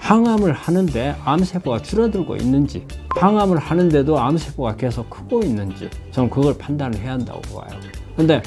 항암을 하는데 암세포가 줄어들고 있는지, 항암을 하는데도 암세포가 계속 크고 있는지, 저는 그걸 판단을 해야 한다고 봐요. 근데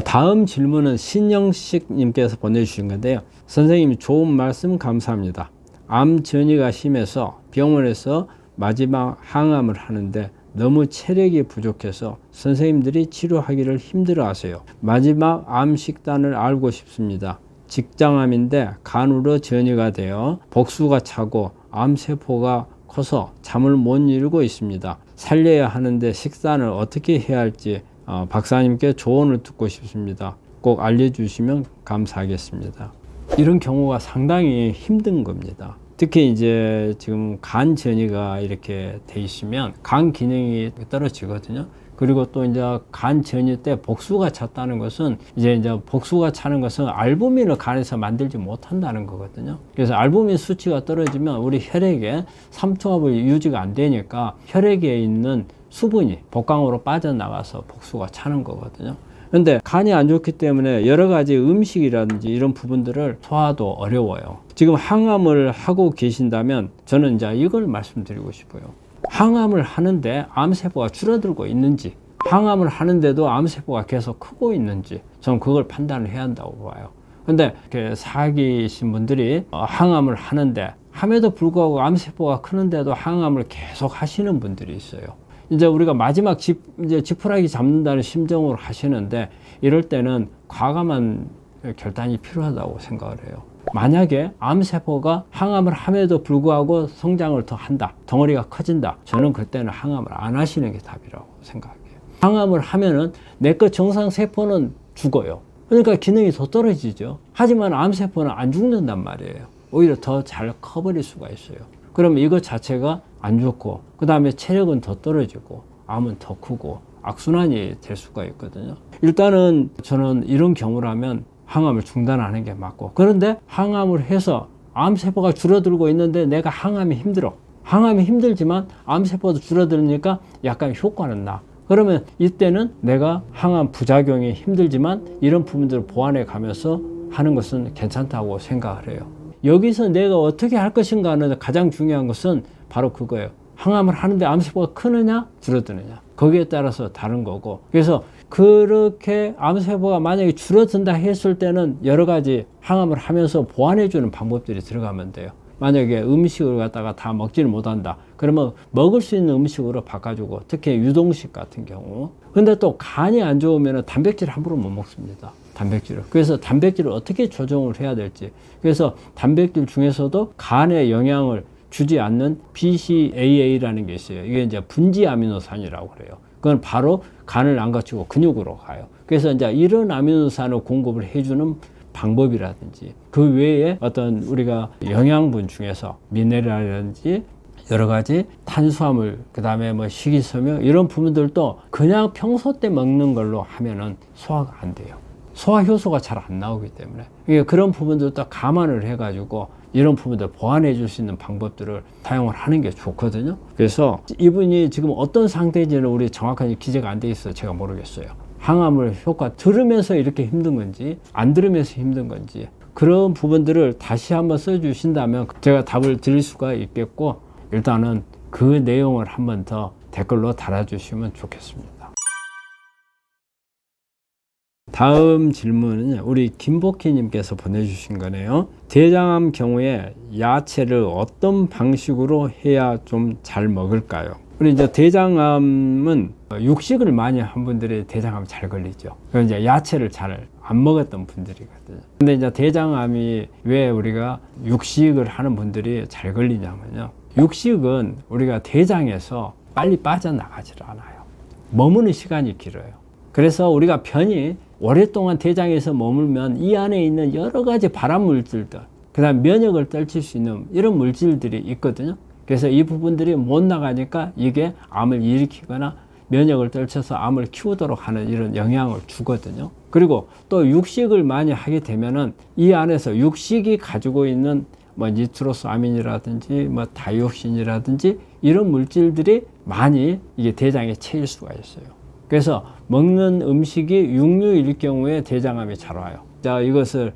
다음 질문은 신영식 님께서 보내주신 건데요. 선생님, 좋은 말씀 감사합니다. 암 전이가 심해서 병원에서 마지막 항암을 하는데 너무 체력이 부족해서 선생님들이 치료하기를 힘들어 하세요. 마지막 암 식단을 알고 싶습니다. 직장암인데 간으로 전이가 되어 복수가 차고 암세포가 커서 잠을 못 이루고 있습니다. 살려야 하는데 식단을 어떻게 해야 할지 박사님께 조언을 듣고 싶습니다. 꼭 알려주시면 감사하겠습니다. 이런 경우가 상당히 힘든 겁니다. 특히 이제 지금 간 전이가 이렇게 돼 있으면 간 기능이 떨어지거든요. 그리고 또 이제 간 전이 때 복수가 찼다는 것은 이제 복수가 차는 것은 알부민을 간에서 만들지 못한다는 거거든요. 그래서 알부민 수치가 떨어지면 우리 혈액에 삼투압이 유지가 안 되니까 혈액에 있는 수분이 복강으로 빠져나가서 복수가 차는 거거든요. 근데 간이 안 좋기 때문에 여러 가지 음식이라든지 이런 부분들을 소화도 어려워요. 지금 항암을 하고 계신다면 저는 이제 이걸 말씀드리고 싶어요. 항암을 하는데 암세포가 줄어들고 있는지, 항암을 하는데도 암세포가 계속 크고 있는지, 저는 그걸 판단을 해야 한다고 봐요. 근데 이렇게 사귀신 분들이 항암을 하는데 함에도 불구하고 암세포가 크는데도 항암을 계속 하시는 분들이 있어요. 이제 우리가 마지막 지푸라기 잡는다는 심정으로 하시는데 이럴 때는 과감한 결단이 필요하다고 생각을 해요. 만약에 암세포가 항암을 함에도 불구하고 성장을 더 한다, 덩어리가 커진다, 저는 그때는 항암을 안 하시는 게 답이라고 생각해요. 항암을 하면은 내거 정상세포는 죽어요. 그러니까 기능이 더 떨어지죠. 하지만 암세포는 안 죽는단 말이에요. 오히려 더 잘 커버릴 수가 있어요. 그러면 이것 자체가 안 좋고, 그 다음에 체력은 더 떨어지고 암은 더 크고 악순환이 될 수가 있거든요. 일단은 저는 이런 경우라면 항암을 중단하는 게 맞고, 그런데 항암을 해서 암세포가 줄어들고 있는데 내가 항암이 힘들어. 항암이 힘들지만 암세포도 줄어들으니까 약간 효과는 나. 그러면 이때는 내가 항암 부작용이 힘들지만 이런 부분들을 보완해 가면서 하는 것은 괜찮다고 생각을 해요. 여기서 내가 어떻게 할 것인가는 가장 중요한 것은 바로 그거예요. 항암을 하는데 암세포가 크느냐 줄어드느냐, 거기에 따라서 다른 거고, 그래서 그렇게 암세포가 만약에 줄어든다 했을 때는 여러 가지 항암을 하면서 보완해 주는 방법들이 들어가면 돼요. 만약에 음식을 갖다가 다 먹지를 못한다 그러면 먹을 수 있는 음식으로 바꿔주고, 특히 유동식 같은 경우. 근데 또 간이 안 좋으면 단백질을 함부로 못 먹습니다. 단백질을. 그래서 단백질을 어떻게 조정을 해야 될지. 그래서 단백질 중에서도 간에 영향을 주지 않는 BCAA라는 게 있어요. 이게 이제 분지 아미노산이라고 그래요. 그건 바로 간을 안 거치고 근육으로 가요. 그래서 이제 이런 아미노산을 공급을 해주는 방법이라든지, 그 외에 어떤 우리가 영양분 중에서 미네랄이라든지 여러 가지 탄수화물, 그 다음에 뭐 식이섬유 이런 부분들도 그냥 평소 때 먹는 걸로 하면은 소화가 안 돼요. 소화 효소가 잘 안 나오기 때문에 그런 부분들도 감안을 해가지고 이런 부분들 보완해 줄 수 있는 방법들을 사용을 하는 게 좋거든요. 그래서 이분이 지금 어떤 상태인지는 우리 정확하게 기재가 안 돼 있어서 제가 모르겠어요. 항암을 효과 들으면서 이렇게 힘든 건지 안 들으면서 힘든 건지, 그런 부분들을 다시 한번 써주신다면 제가 답을 드릴 수가 있겠고, 일단은 그 내용을 한번 더 댓글로 달아주시면 좋겠습니다. 다음 질문은 우리 김복희님께서 보내주신 거네요. 대장암 경우에 야채를 어떤 방식으로 해야 좀 잘 먹을까요? 우리 이제 대장암은 육식을 많이 한 분들이 대장암 잘 걸리죠. 그럼 이제 야채를 잘 안 먹었던 분들이거든요. 근데 이제 대장암이 왜 우리가 육식을 하는 분들이 잘 걸리냐면요. 육식은 우리가 대장에서 빨리 빠져나가질 않아요. 머무는 시간이 길어요. 그래서 우리가 편히 오랫동안 대장에서 머물면 이 안에 있는 여러 가지 발암 물질들, 그 다음 면역을 떨칠 수 있는 이런 물질들이 있거든요. 그래서 이 부분들이 못 나가니까 이게 암을 일으키거나 면역을 떨쳐서 암을 키우도록 하는 이런 영향을 주거든요. 그리고 또 육식을 많이 하게 되면은 이 안에서 육식이 가지고 있는 뭐 니트로스아민이라든지 뭐 다이옥신이라든지 이런 물질들이 많이 이게 대장에 채일 수가 있어요. 그래서 먹는 음식이 육류일 경우에 대장암이 잘 와요. 자, 이것을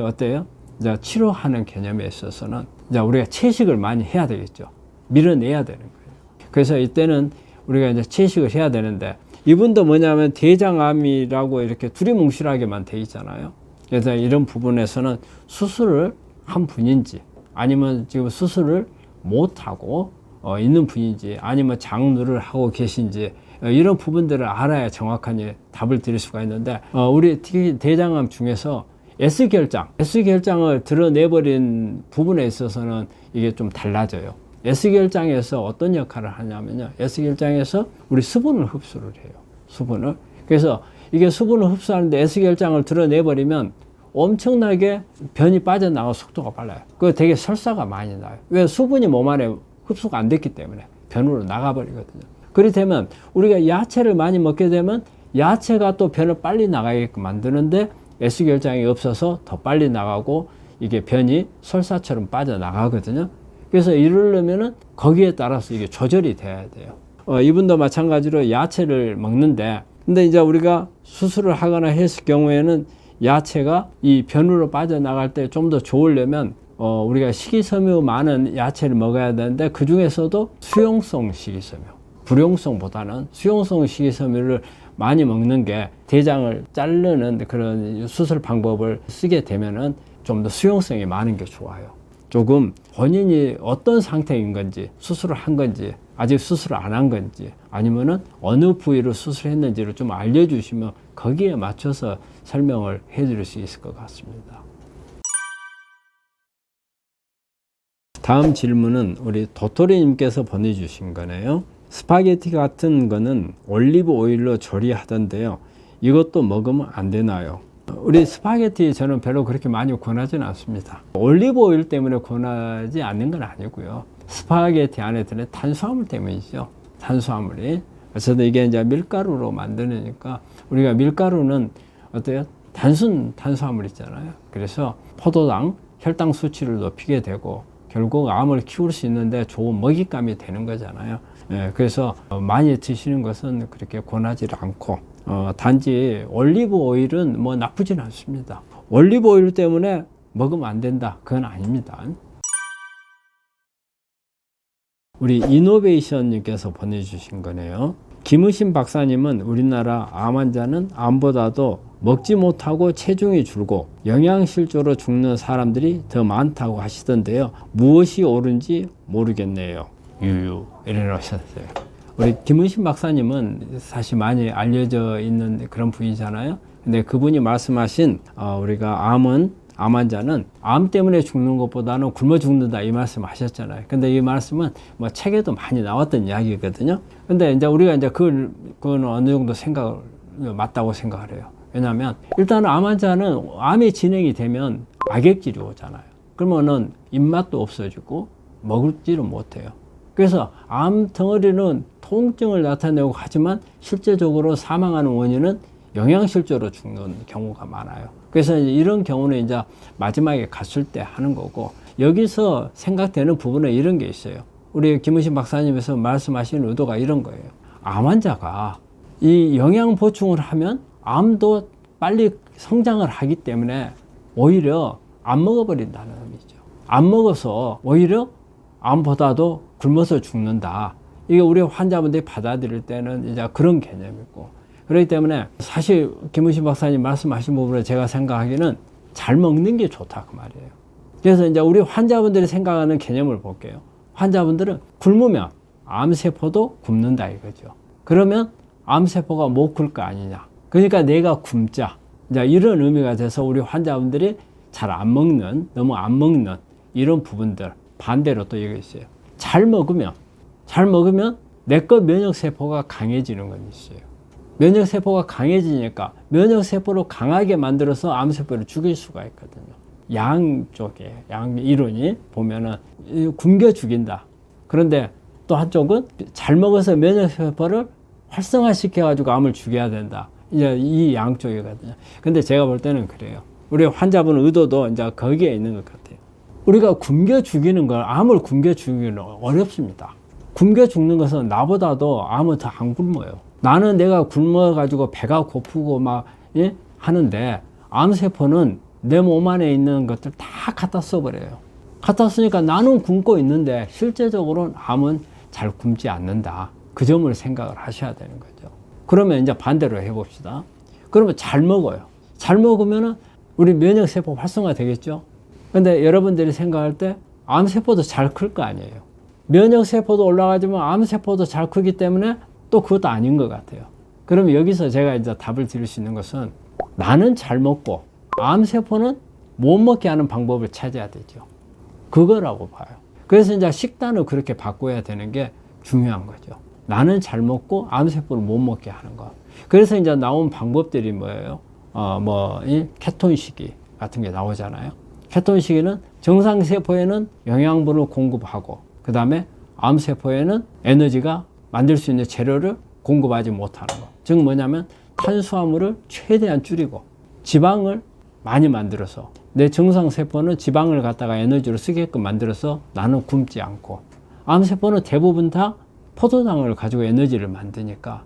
어때요? 자, 치료하는 개념에 있어서는 자, 우리가 채식을 많이 해야 되겠죠. 밀어내야 되는 거예요. 그래서 이때는 우리가 이제 채식을 해야 되는데, 이분도 뭐냐면 대장암이라고 이렇게 두리뭉실하게만 돼 있잖아요. 그래서 이런 부분에서는 수술을 한 분인지, 아니면 지금 수술을 못하고 있는 분인지, 아니면 장루를 하고 계신지, 이런 부분들을 알아야 정확하게 답을 드릴 수가 있는데, 우리 특히 대장암 중에서 S결장을 드러내버린 부분에 있어서는 이게 좀 달라져요. S결장에서 어떤 역할을 하냐면요, S결장에서 우리 수분을 흡수를 해요. 수분을. 그래서 이게 수분을 흡수하는데 S결장을 드러내버리면 엄청나게 변이 빠져나가는 속도가 빨라요. 그거 되게 설사가 많이 나요. 왜? 수분이 몸 안에 흡수가 안 됐기 때문에 변으로 나가버리거든요. 그렇게 되면 우리가 야채를 많이 먹게 되면 야채가 또 변을 빨리 나가게끔 만드는데 S결장이 없어서 더 빨리 나가고 이게 변이 설사처럼 빠져나가거든요. 그래서 이러려면은 거기에 따라서 이게 조절이 돼야 돼요. 이분도 마찬가지로 야채를 먹는데, 근데 이제 우리가 수술을 하거나 했을 경우에는 야채가 이 변으로 빠져나갈 때 좀 더 좋으려면 우리가 식이섬유 많은 야채를 먹어야 되는데, 그 중에서도 수용성 식이섬유, 불용성보다는 수용성 식이섬유를 많이 먹는 게 대장을 자르는 그런 수술 방법을 쓰게 되면은 좀 더 수용성이 많은 게 좋아요. 조금 본인이 어떤 상태인 건지, 수술을 한 건지, 아직 수술을 안 한 건지, 아니면은 어느 부위로 수술했는지를 좀 알려주시면 거기에 맞춰서 설명을 해드릴 수 있을 것 같습니다. 다음 질문은 우리 도토리님께서 보내주신 거네요. 스파게티 같은 거는 올리브 오일로 조리하던데요. 이것도 먹으면 안 되나요? 우리 스파게티 저는 별로 그렇게 많이 권하지는 않습니다. 올리브 오일 때문에 권하지 않는 건 아니고요. 스파게티 안에 드는 탄수화물 때문이죠. 탄수화물이. 그래서 이게 이제 밀가루로 만드니까, 우리가 밀가루는 어때요? 단순 탄수화물 있잖아요. 그래서 포도당, 혈당 수치를 높이게 되고 결국 암을 키울 수 있는데 좋은 먹잇감이 되는 거잖아요. 그래서 많이 드시는 것은 그렇게 권하지 않고, 단지 올리브 오일은 뭐 나쁘진 않습니다. 올리브 오일 때문에 먹으면 안 된다, 그건 아닙니다. 우리 이노베이션님께서 보내주신 거네요. 김의신 박사님은 우리나라 암 환자는 암보다도 먹지 못하고 체중이 줄고 영양실조로 죽는 사람들이 더 많다고 하시던데요. 무엇이 옳은지 모르겠네요. 유유 이러셨어요. 우리 김의신 박사님은 사실 많이 알려져 있는 그런 분이잖아요. 근데 그분이 말씀하신 우리가 암 환자는 암 때문에 죽는 것보다는 굶어 죽는다, 이 말씀 하셨잖아요. 근데 이 말씀은 뭐 책에도 많이 나왔던 이야기거든요. 근데 이제 우리가 이제 그건 어느 정도 맞다고 생각을 해요. 왜냐하면 일단은 암 환자는 암이 진행이 되면 악액질이 오잖아요. 그러면은 입맛도 없어지고 먹지를 못해요. 그래서 암 덩어리는 통증을 나타내고 하지만 실제적으로 사망하는 원인은 영양실조로 죽는 경우가 많아요. 그래서 이런 경우는 이제 마지막에 갔을 때 하는 거고, 여기서 생각되는 부분은 이런 게 있어요. 우리 김의신 박사님께서 말씀하시는 의도가 이런 거예요. 암 환자가 이 영양 보충을 하면 암도 빨리 성장을 하기 때문에 오히려 안 먹어버린다는 의미죠. 안 먹어서 오히려 암보다도 굶어서 죽는다. 이게 우리 환자분들이 받아들일 때는 이제 그런 개념이고, 그렇기 때문에 사실 김의신 박사님 말씀하신 부분에 제가 생각하기는 잘 먹는 게 좋다, 그 말이에요. 그래서 이제 우리 환자분들이 생각하는 개념을 볼게요. 환자분들은 굶으면 암세포도 굶는다 이거죠. 그러면 암세포가 못 굶을 거 아니냐. 그러니까 내가 굶자. 이제 이런 의미가 돼서 우리 환자분들이 잘 안 먹는, 너무 안 먹는 이런 부분들, 반대로 또 이거 있어요. 잘 먹으면 내 것 면역세포가 강해지는 건 있어요. 면역세포가 강해지니까 면역세포를 강하게 만들어서 암세포를 죽일 수가 있거든요. 양쪽에, 양 이론이 보면은 굶겨 죽인다. 그런데 또 한쪽은 잘 먹어서 면역세포를 활성화시켜가지고 암을 죽여야 된다. 이제 이 양쪽이거든요. 근데 제가 볼 때는 그래요. 우리 환자분 의도도 이제 거기에 있는 것 같아요. 우리가 굶겨 죽이는 걸, 암을 굶겨 죽이기는 어렵습니다. 굶겨 죽는 것은 나보다도 암은 더 안 굶어요. 나는 내가 굶어가지고 배가 고프고 막 예? 하는데 암세포는 내 몸 안에 있는 것들 다 갖다 써버려요. 갖다 쓰니까 나는 굶고 있는데 실제적으로는 암은 잘 굶지 않는다. 그 점을 생각을 하셔야 되는 거죠. 그러면 이제 반대로 해봅시다. 그러면 잘 먹어요. 잘 먹으면은 우리 면역세포 활성화 되겠죠. 근데 여러분들이 생각할 때 암세포도 잘 클 거 아니에요. 면역세포도 올라가지만 암세포도 잘 크기 때문에 또 그것도 아닌 것 같아요. 그러면 여기서 제가 이제 답을 드릴 수 있는 것은 나는 잘 먹고 암세포는 못 먹게 하는 방법을 찾아야 되죠. 그거라고 봐요. 그래서 이제 식단을 그렇게 바꿔야 되는 게 중요한 거죠. 나는 잘 먹고 암세포를 못 먹게 하는 거. 그래서 이제 나온 방법들이 뭐예요? 케톤 시기 같은 게 나오잖아요. 케톤 시기는 정상세포에는 영양분을 공급하고, 그 다음에 암세포에는 에너지가 만들 수 있는 재료를 공급하지 못하는 거. 즉 뭐냐면 탄수화물을 최대한 줄이고 지방을 많이 만들어서 내 정상세포는 지방을 갖다가 에너지로 쓰게끔 만들어서 나는 굶지 않고, 암세포는 대부분 다 포도당을 가지고 에너지를 만드니까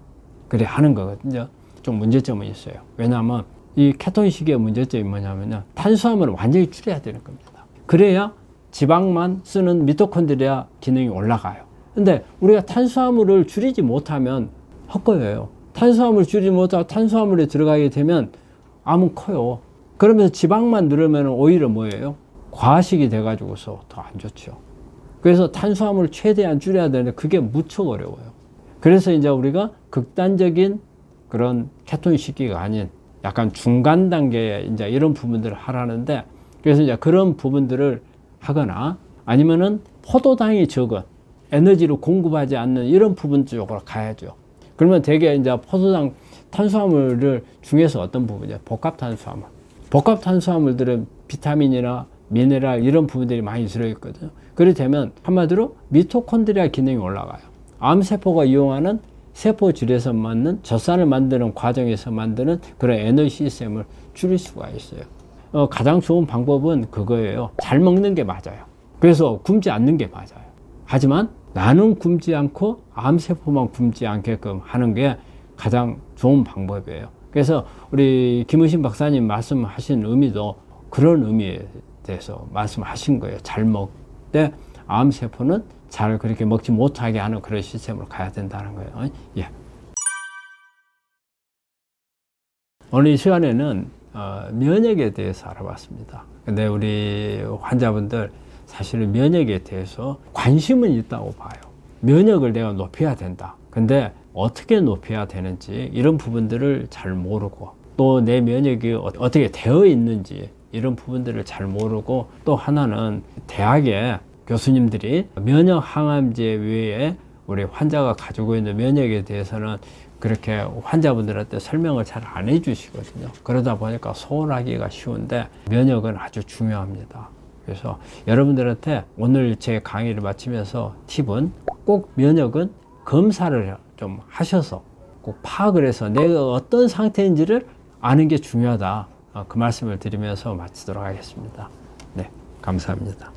그래 하는 거거든요. 좀 문제점은 있어요. 왜냐하면 이 케톤 시기의 문제점이 뭐냐면요, 탄수화물을 완전히 줄여야 되는 겁니다. 그래야 지방만 쓰는 미토콘드리아 기능이 올라가요. 근데 우리가 탄수화물을 줄이지 못하면 헛거예요. 탄수화물을 줄이지 못하고 탄수화물에 들어가게 되면 암은 커요. 그러면서 지방만 늘으면 오히려 뭐예요? 과식이 돼가지고서 더 안 좋죠. 그래서 탄수화물을 최대한 줄여야 되는데 그게 무척 어려워요. 그래서 이제 우리가 극단적인 그런 케톤 시기가 아닌 약간 중간 단계의 이제 이런 부분들을 하라는데, 그래서 이제 그런 부분들을 하거나 아니면은 포도당이 적은 에너지를 공급하지 않는 이런 부분 쪽으로 가야죠. 그러면 되게 이제 포도당 탄수화물을 중에서 어떤 부분이죠? 복합 탄수화물. 복합 탄수화물들은 비타민이나 미네랄 이런 부분들이 많이 들어있거든요. 그렇게 되면 한마디로 미토콘드리아 기능이 올라가요. 암세포가 이용하는 세포질에서 만든 젖산을 만드는 과정에서 만드는 그런 에너지 시스템을 줄일 수가 있어요. 가장 좋은 방법은 그거예요. 잘 먹는 게 맞아요. 그래서 굶지 않는 게 맞아요. 하지만 나는 굶지 않고 암세포만 굶지 않게끔 하는 게 가장 좋은 방법이에요. 그래서 우리 김의신 박사님 말씀하신 의미도 그런 의미에 대해서 말씀하신 거예요. 잘 먹되 암세포는 잘 그렇게 먹지 못하게 하는 그런 시스템으로 가야 된다는 거예요. 예. 오늘 이 시간에는 면역에 대해서 알아봤습니다. 근데 우리 환자분들 사실은 면역에 대해서 관심은 있다고 봐요. 면역을 내가 높여야 된다. 근데 어떻게 높여야 되는지 이런 부분들을 잘 모르고, 또 내 면역이 어떻게 되어 있는지 이런 부분들을 잘 모르고, 또 하나는 대학에 교수님들이 면역 항암제 외에 우리 환자가 가지고 있는 면역에 대해서는 그렇게 환자분들한테 설명을 잘 안 해주시거든요. 그러다 보니까 소홀하기가 쉬운데 면역은 아주 중요합니다. 그래서 여러분들한테 오늘 제 강의를 마치면서 팁은 꼭 면역은 검사를 좀 하셔서 꼭 파악을 해서 내가 어떤 상태인지를 아는 게 중요하다. 그 말씀을 드리면서 마치도록 하겠습니다. 네, 감사합니다.